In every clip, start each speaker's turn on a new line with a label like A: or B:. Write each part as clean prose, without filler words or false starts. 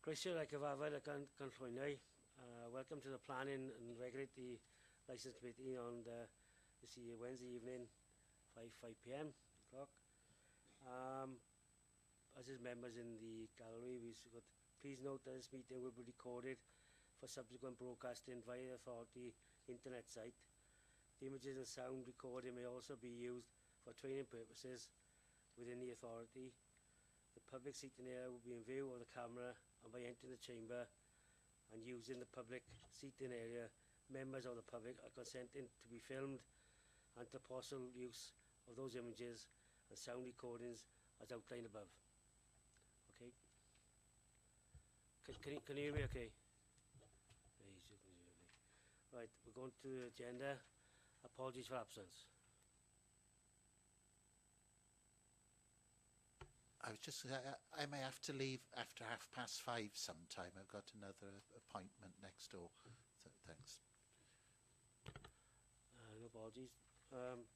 A: Croeso like gyfarfod ac ganllwynau. Welcome to the Planning and Regulatory Licence Committee on this Wednesday evening, 5 p.m. As is members in the gallery, please note that this meeting will be recorded for subsequent broadcasting via the Authority internet site. The images and sound recording may also be used for training purposes within the Authority. The public seating area will be in view of the camera, and by entering the chamber and using the public seating area, members of the public are consenting to be filmed and to possible use of those images and sound recordings as outlined above. Okay? Can you hear me okay? Right, we're going to the agenda. Apologies for absence.
B: I may have to leave after 5:30 sometime. I've got another appointment next door. So, thanks.
A: No apologies. Item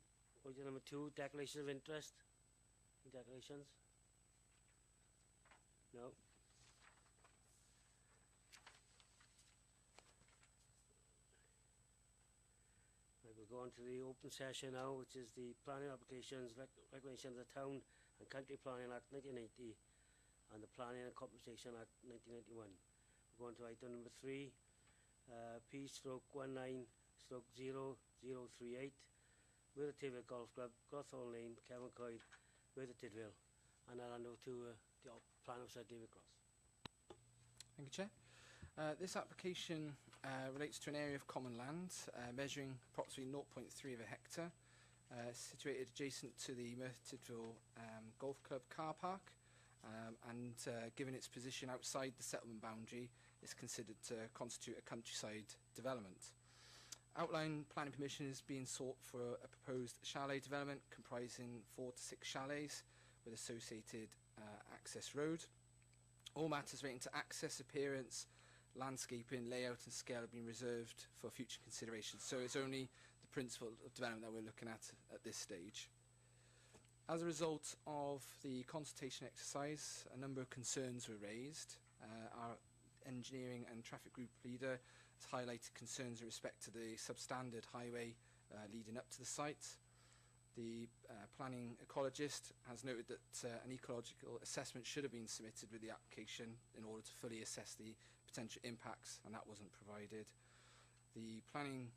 A: number 2, declarations of interest. Any declarations? No. Right, we'll go on to the open session now, which is the planning applications, regulations of the Town and Country Planning Act 1980 and the Planning and Compensation Act 1991. We're going to item number 3, P/19/0038, Merthyr Tydfil Golf Club, Gawthorne Lane, Kevin Coyd, Merthyr Tydfil, and I'll hand over to the Planning Officer, David Cross.
C: Thank you, Chair. This application relates to an area of common land measuring approximately 0.3 of a hectare, situated adjacent to the Merthyr Tydfil Golf Club car park, and given its position outside the settlement boundary, is considered to constitute a countryside development. Outline planning permission is being sought for a proposed chalet development comprising 4 to 6 chalets with associated access road. All matters relating to access, appearance, landscaping, layout and scale have been reserved for future consideration. So it's only the principle of development that we're looking at this stage. As a result of the consultation exercise, a number of concerns were raised. Our engineering and traffic group leader has highlighted concerns with respect to the substandard highway leading up to the site. The planning ecologist has noted that an ecological assessment should have been submitted with the application in order to fully assess the potential impacts, and that wasn't provided. The planning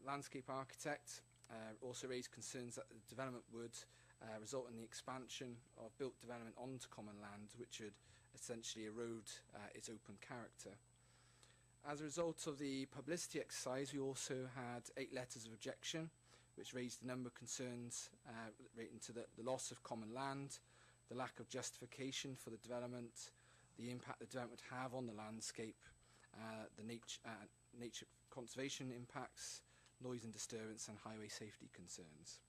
C: landscape architect also raised concerns that the development would result in the expansion of built development onto common land, which would essentially erode its open character. As a result of the publicity exercise, we also had 8 letters of objection, which raised a number of concerns relating to the loss of common land, the lack of justification for the development, the impact the development would have on the landscape, the nature conservation impacts, noise and disturbance, and highway safety concerns.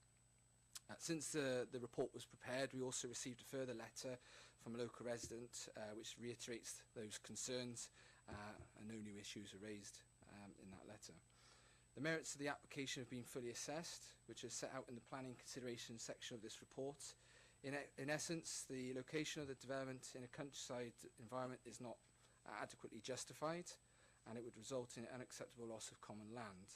C: Since the report was prepared, we also received a further letter from a local resident which reiterates those concerns, and no new issues are raised in that letter. The merits of the application have been fully assessed, which is set out in the planning consideration section of this report. In essence, the location of the development in a countryside environment is not adequately justified, and it would result in an unacceptable loss of common land.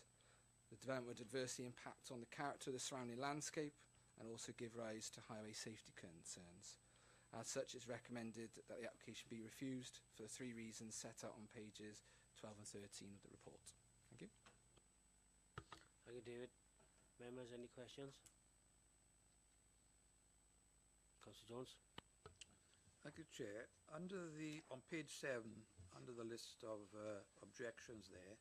C: The development would adversely impact on the character of the surrounding landscape and also give rise to highway safety concerns. As such, it's recommended that the application be refused for the 3 reasons set out on pages 12 and 13 of the report. Thank you.
A: Thank you, David. Members, any questions? Councillor Jones.
D: Thank you, Chair. On page 7, under the list of objections there,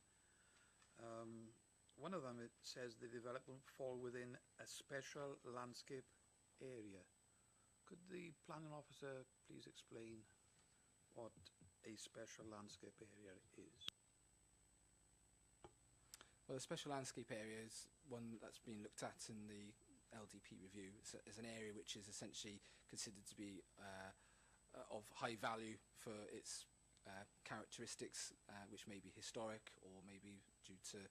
D: one of them, it says the development fall within a special landscape area. Could the planning officer please explain what a special landscape area is?
C: Well, the special landscape area is one that's been looked at in the LDP review. It's an area which is essentially considered to be of high value for its characteristics, which may be historic or maybe due to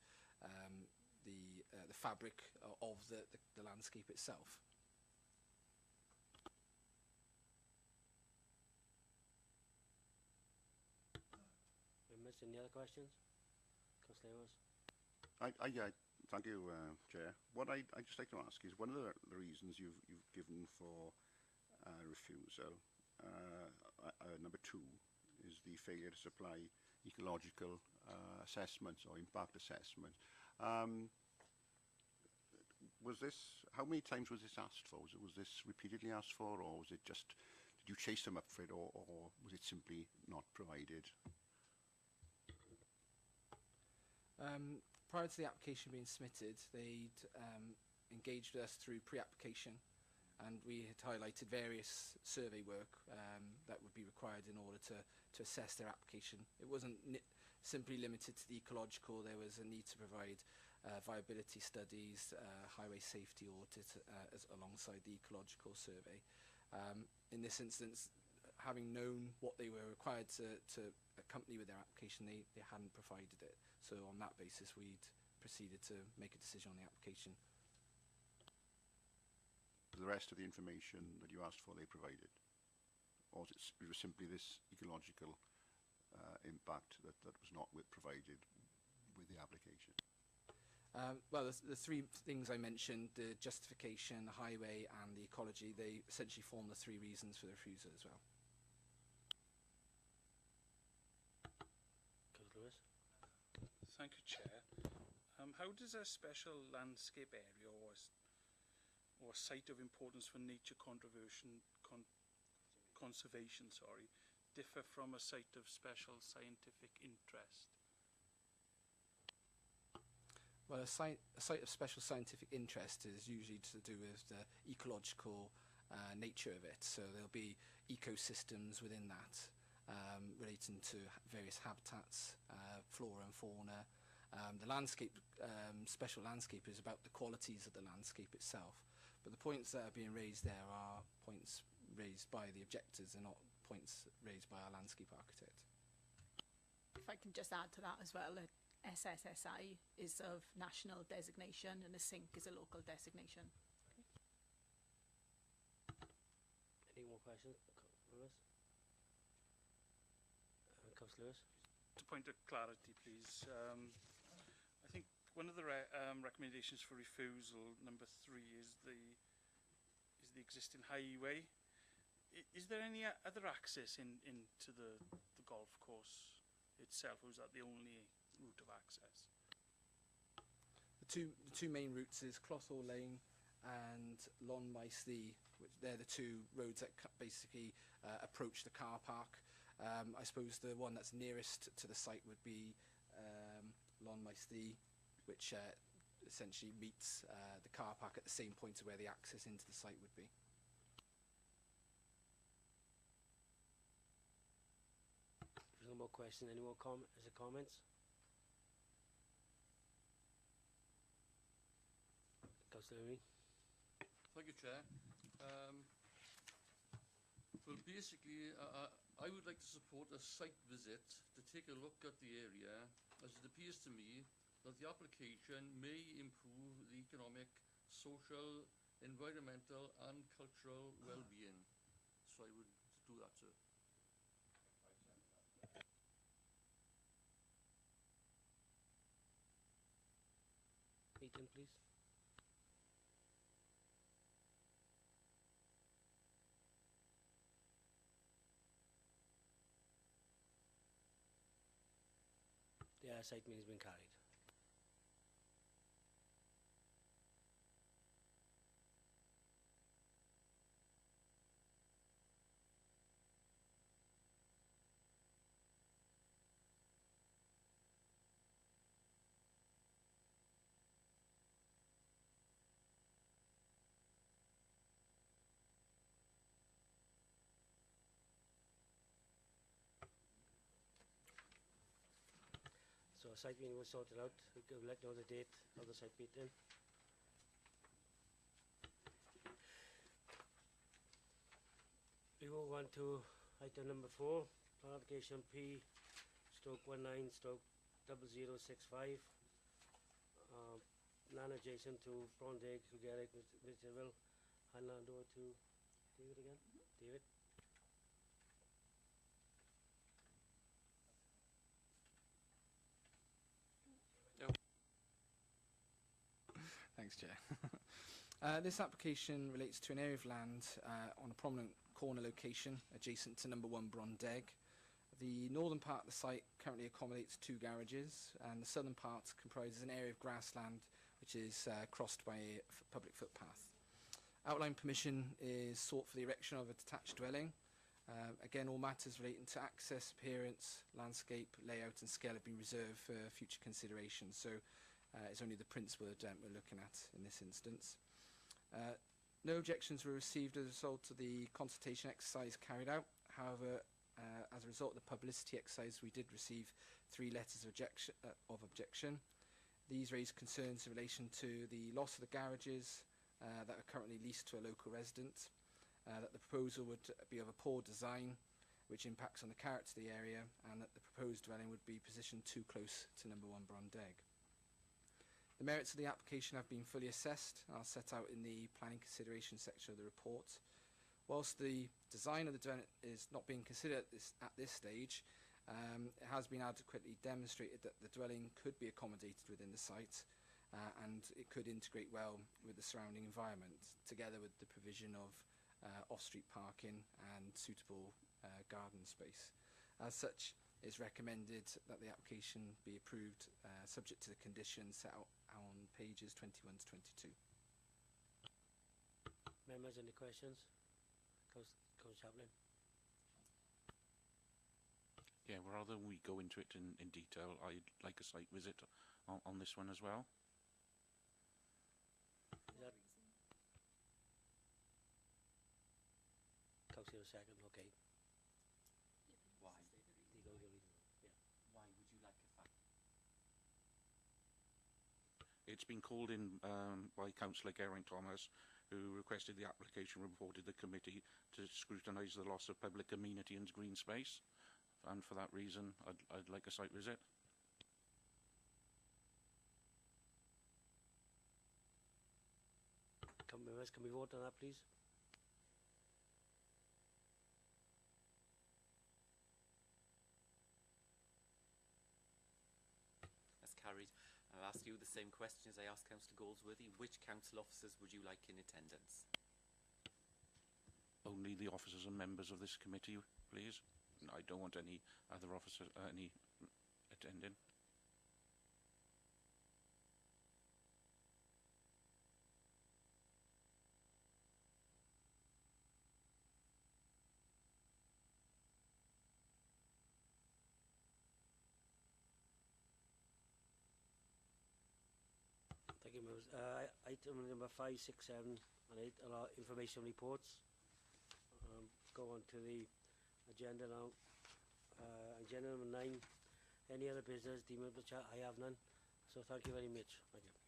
C: the fabric of the landscape itself.
A: Any other questions? Councillor Amos?
E: Yeah, thank you, Chair. What I'd just like to ask is, one of the reasons you've given for refusal, number 2, is the failure to supply ecological assessments or impact assessments. How many times was this asked for? Was this repeatedly asked for, or was it just, did you chase them up for it, or was it simply not provided?
C: Prior to the application being submitted, they'd engaged with us through pre-application, and we had highlighted various survey work that would be required in order to assess their application. It wasn't simply limited to the ecological. There was a need to provide viability studies, highway safety audit alongside the ecological survey. In this instance, having known what they were required to accompany with their application, they hadn't provided it. So on that basis, we'd proceeded to make a decision on the application.
E: The rest of the information that you asked for, they provided? Or was it was simply this ecological impact that was not provided with the application?
C: Well, the 3 things I mentioned, the justification, the highway and the ecology, they essentially form the 3 reasons for the refusal as well.
A: Councillor Lewis?
F: Thank you, Chair. How does a special landscape area or a site of importance for nature conservation differ from a site of special scientific interest?
C: Well, a site of special scientific interest is usually to do with the ecological nature of it. So there'll be ecosystems within that, relating to various habitats, flora and fauna. The landscape, special landscape, is about the qualities of the landscape itself. But the points that are being raised there are points raised by the objectors and not points raised by our landscape architect.
G: If I can just add to that as well, a SSSI is of national designation and a SINC is a local designation.
A: Any more questions? Lewis? Councillor Lewis?
F: To point of clarity, please. I think one of the recommendations for refusal, number 3, is the existing highway. Is there any other access into the golf course itself, or is that the only route of access?
C: The two main routes is Cllr Lane and Merthyr, which they're the 2 roads that basically approach the car park. I suppose the one that's nearest to the site would be Merthyr, which essentially meets the car park at the same point to where the access into the site would be.
A: No more questions. Any more comments? Councillor Ernie?
H: Thank you, Chair. Well, basically, I would like to support a site visit to take a look at the area, as it appears to me that the application may improve the economic, social, environmental and cultural well-being. So I would do that, sir.
A: Meeting, please. The site meeting has been carried. So site meeting was sorted out. We'll let you know the date of the site meeting. We move on to item number 4, application P/19/0065, land adjacent to Frondeg, Merthyr. I'll hand over to David again. David?
C: Thanks, Chair. This application relates to an area of land on a prominent corner location adjacent to number 1 Brondeg. The northern part of the site currently accommodates 2 garages, and the southern part comprises an area of grassland which is crossed by a public footpath. Outline permission is sought for the erection of a detached dwelling. Again, all matters relating to access, appearance, landscape, layout and scale have been reserved for future consideration, so it's only the principal we're looking at in this instance. No objections were received as a result of the consultation exercise carried out. However, as a result of the publicity exercise, we did receive 3 letters of objection. These raised concerns in relation to the loss of the garages that are currently leased to a local resident, that the proposal would be of a poor design, which impacts on the character of the area, and that the proposed dwelling would be positioned too close to number 1 Brondeg. The merits of the application have been fully assessed and are set out in the planning consideration section of the report. Whilst the design of the dwelling is not being considered at this stage, it has been adequately demonstrated that the dwelling could be accommodated within the site, and it could integrate well with the surrounding environment, together with the provision of off-street parking and suitable garden space. As such, it's recommended that the application be approved subject to the conditions set out on pages 21 to 22.
A: Members, any questions? Councillor Chaplin.
I: Yeah, rather than we go into it in detail, I'd like a site visit on this one as well.
A: Is that Councillor second, okay.
J: Why?
A: Legal reason. Yeah.
J: Why would you like a fact?
I: It's been called in by Councillor Geraint Thomas, who requested the application reported the committee to scrutinise the loss of public amenity and green space, and for that reason I'd like a site visit.
A: Members, can we vote on that, please?
J: That's carried. I'll ask you the same question as I asked Councillor Galsworthy. Which council officers would you like in attendance?
I: Only the officers and members of this committee, please. I don't want any other officers, any attending.
A: Thank you, members. Item number 5, 6, 7 and 8 are our information reports. Go on to the agenda now. Agenda number 9, any other business deemed to chat? I have none. So thank you very much. Thank you.